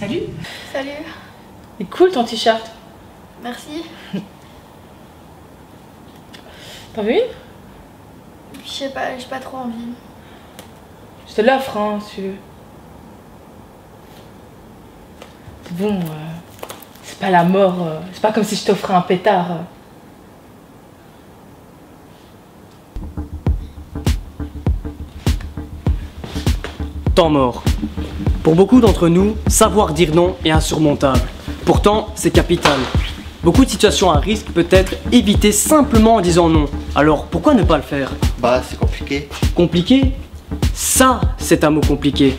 Salut. Salut. C'est cool ton t-shirt. Merci. T'en veux une? Je sais pas, j'ai pas trop envie. Je te l'offre, hein, si tu veux. C'est bon, c'est pas la mort. C'est pas comme si je t'offrais un pétard. Temps mort. Pour beaucoup d'entre nous, savoir dire non est insurmontable. Pourtant, c'est capital. Beaucoup de situations à risque peut être évitées simplement en disant non. Alors, pourquoi ne pas le faire? Bah, c'est compliqué. Compliqué? Ça, c'est un mot compliqué.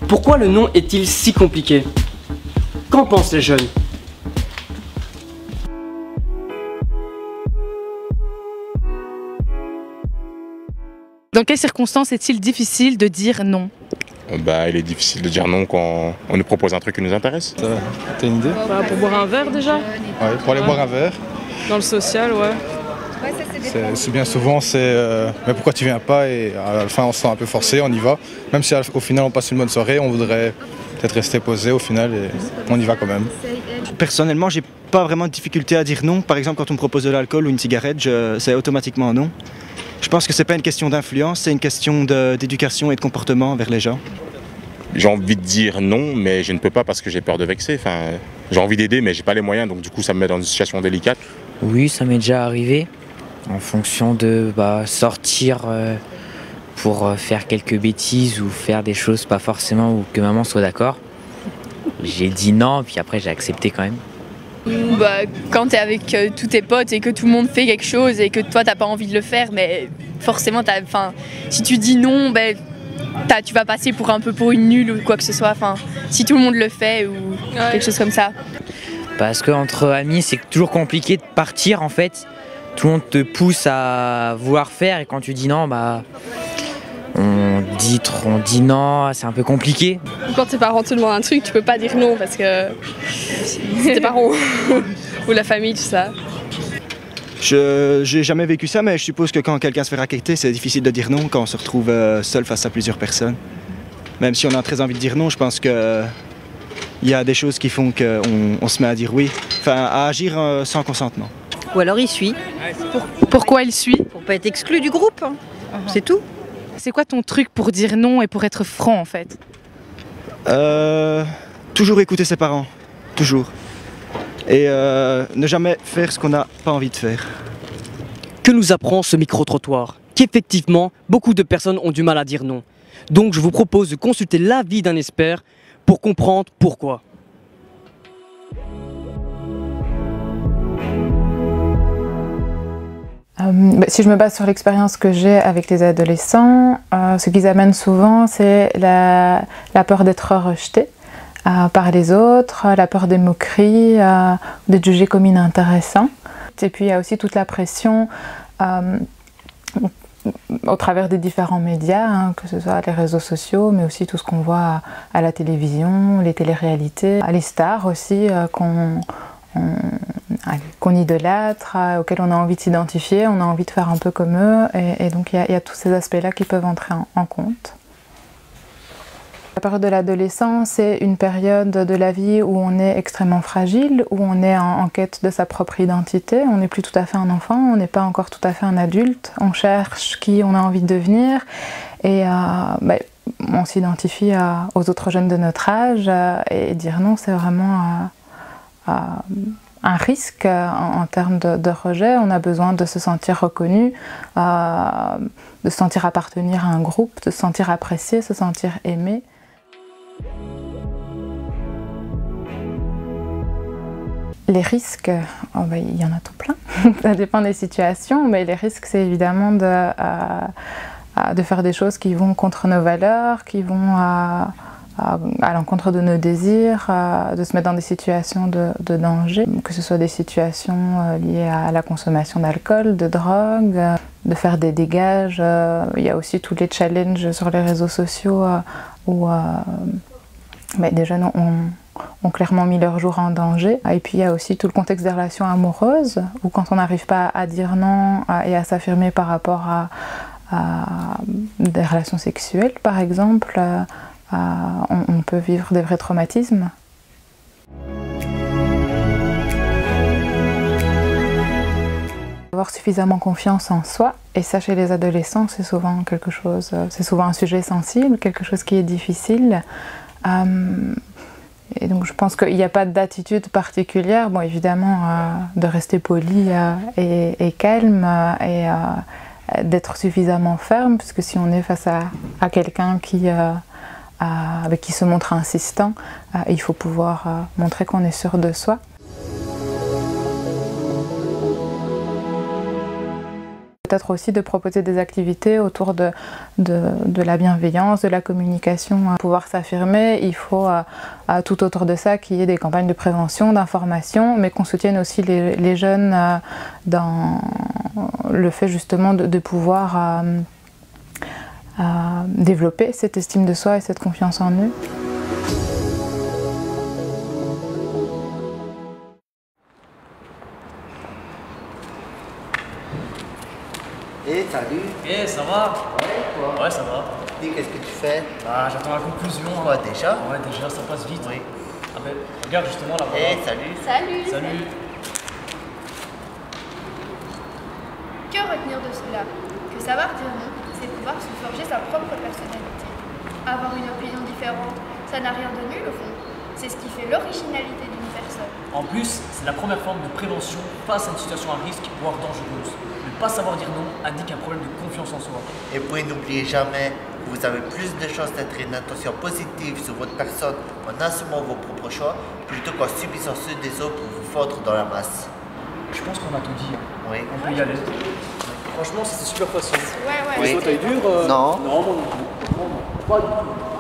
Pourquoi le non est-il si compliqué? Qu'en pensent les jeunes? Dans quelles circonstances est-il difficile de dire non? Bah, il est difficile de dire non quand on nous propose un truc qui nous intéresse. T'as une idée? Bah, pour boire un verre déjà. Ouais, pour aller boire un verre. Dans le social, ouais. C'est bien souvent, mais pourquoi tu viens pas? Et à la fin, on se sent un peu forcé, on y va. Même si au final, on passe une bonne soirée, on voudrait peut-être rester posé au final et on y va quand même. Personnellement, j'ai pas vraiment de difficulté à dire non. Par exemple, quand on me propose de l'alcool ou une cigarette, c'est automatiquement non. Je pense que c'est pas une question d'influence, c'est une question d'éducation et de comportement envers les gens. J'ai envie de dire non, mais je ne peux pas parce que j'ai peur de vexer. Enfin, j'ai envie d'aider, mais j'ai pas les moyens, donc du coup, ça me met dans une situation délicate. Oui, ça m'est déjà arrivé. En fonction de sortir pour faire quelques bêtises ou faire des choses pas forcément ou que maman soit d'accord. J'ai dit non, puis après j'ai accepté quand même. Quand t'es avec tous tes potes et que tout le monde fait quelque chose et que toi t'as pas envie de le faire, mais forcément si tu dis non, tu vas passer pour une nulle ou quoi que ce soit. Si tout le monde le fait ou quelque chose comme ça. Parce qu'entre amis, c'est toujours compliqué de partir en fait. Tout le monde te pousse à vouloir faire et quand tu dis non, on dit non, c'est un peu compliqué. Quand tes parents te demandent un truc, tu peux pas dire non parce que c'est tes parents ou la famille, tout ça. J'ai jamais vécu ça, mais je suppose que quand quelqu'un se fait racketter, c'est difficile de dire non quand on se retrouve seul face à plusieurs personnes. Même si on a très envie de dire non, je pense que il y a des choses qui font qu'on se met à dire oui, à agir sans consentement. Ou alors il suit. Pourquoi il suit? Pour pas être exclu du groupe, c'est tout. C'est quoi ton truc pour dire non et pour être franc en fait? Toujours écouter ses parents, toujours. Et ne jamais faire ce qu'on n'a pas envie de faire. Que nous apprend ce micro-trottoir? Qu'effectivement, beaucoup de personnes ont du mal à dire non. Donc je vous propose de consulter l'avis d'un expert pour comprendre pourquoi. Si je me base sur l'expérience que j'ai avec les adolescents, ce qu'ils amènent souvent, c'est la peur d'être rejeté par les autres, la peur des moqueries, d'être jugé comme inintéressant. Et puis il y a aussi toute la pression au travers des différents médias, que ce soit les réseaux sociaux, mais aussi tout ce qu'on voit à la télévision, les téléréalités, les stars aussi qu'on idolâtre, auxquels on a envie de s'identifier, on a envie de faire un peu comme eux, et donc il y a tous ces aspects-là qui peuvent entrer en compte. La période de l'adolescence, c'est une période de la vie où on est extrêmement fragile, où on est en quête de sa propre identité, on n'est plus tout à fait un enfant, on n'est pas encore tout à fait un adulte, on cherche qui on a envie de devenir, et on s'identifie aux autres jeunes de notre âge, et dire non, c'est vraiment un risque en termes de rejet. On a besoin de se sentir reconnu, de se sentir appartenir à un groupe, de se sentir apprécié, se sentir aimé. Les risques, il y en a tout plein, ça dépend des situations, mais les risques c'est évidemment de faire des choses qui vont contre nos valeurs, qui vont à l'encontre de nos désirs, de se mettre dans des situations de danger, que ce soit des situations liées à la consommation d'alcool, de drogue, de faire des dégages. Il y a aussi tous les challenges sur les réseaux sociaux où des jeunes ont clairement mis leur jour en danger. Et puis il y a aussi tout le contexte des relations amoureuses, où quand on n'arrive pas à dire non et à s'affirmer par rapport à des relations sexuelles par exemple, on peut vivre des vrais traumatismes. Avoir suffisamment confiance en soi, et ça chez les adolescents c'est souvent quelque chose, c'est souvent un sujet sensible, quelque chose qui est difficile. Et donc je pense qu'il n'y a pas d'attitude particulière, bon évidemment de rester poli et calme et d'être suffisamment ferme, puisque si on est face à quelqu'un avec qui se montre insistant, il faut pouvoir montrer qu'on est sûr de soi. Peut-être aussi de proposer des activités autour de la bienveillance, de la communication. Pour pouvoir s'affirmer, il faut tout autour de ça qu'il y ait des campagnes de prévention, d'information, mais qu'on soutienne aussi les jeunes dans le fait justement de pouvoir développer cette estime de soi et cette confiance en eux. Salut. Ça va? Ouais, quoi? Ouais, ça va. Dis, qu'est-ce que tu fais? Bah, j'attends la conclusion. Quoi, déjà? Ouais, déjà, ça passe vite. Oui. Ah ben, regarde justement là-bas. Salut. Salut. Salut. Que retenir de cela? Que savoir dire non, c'est pouvoir se forger sa propre personnalité. Avoir une opinion différente, ça n'a rien de nul au fond. C'est ce qui fait l'originalité d'une personne. En plus, c'est la première forme de prévention face à une situation à risque, voire dangereuse. Ne pas savoir dire non indique un problème de confiance en soi. Et puis n'oubliez jamais que vous avez plus de chances d'être une intention positive sur votre personne en assumant vos propres choix, plutôt qu'en subissant ceux des autres pour vous fondre dans la masse. Je pense qu'on a tout dit. Oui. On peut y aller. Franchement, c'était super facile. Ouais. Les autres, dur? Non. Non, moi non plus. Pas du tout.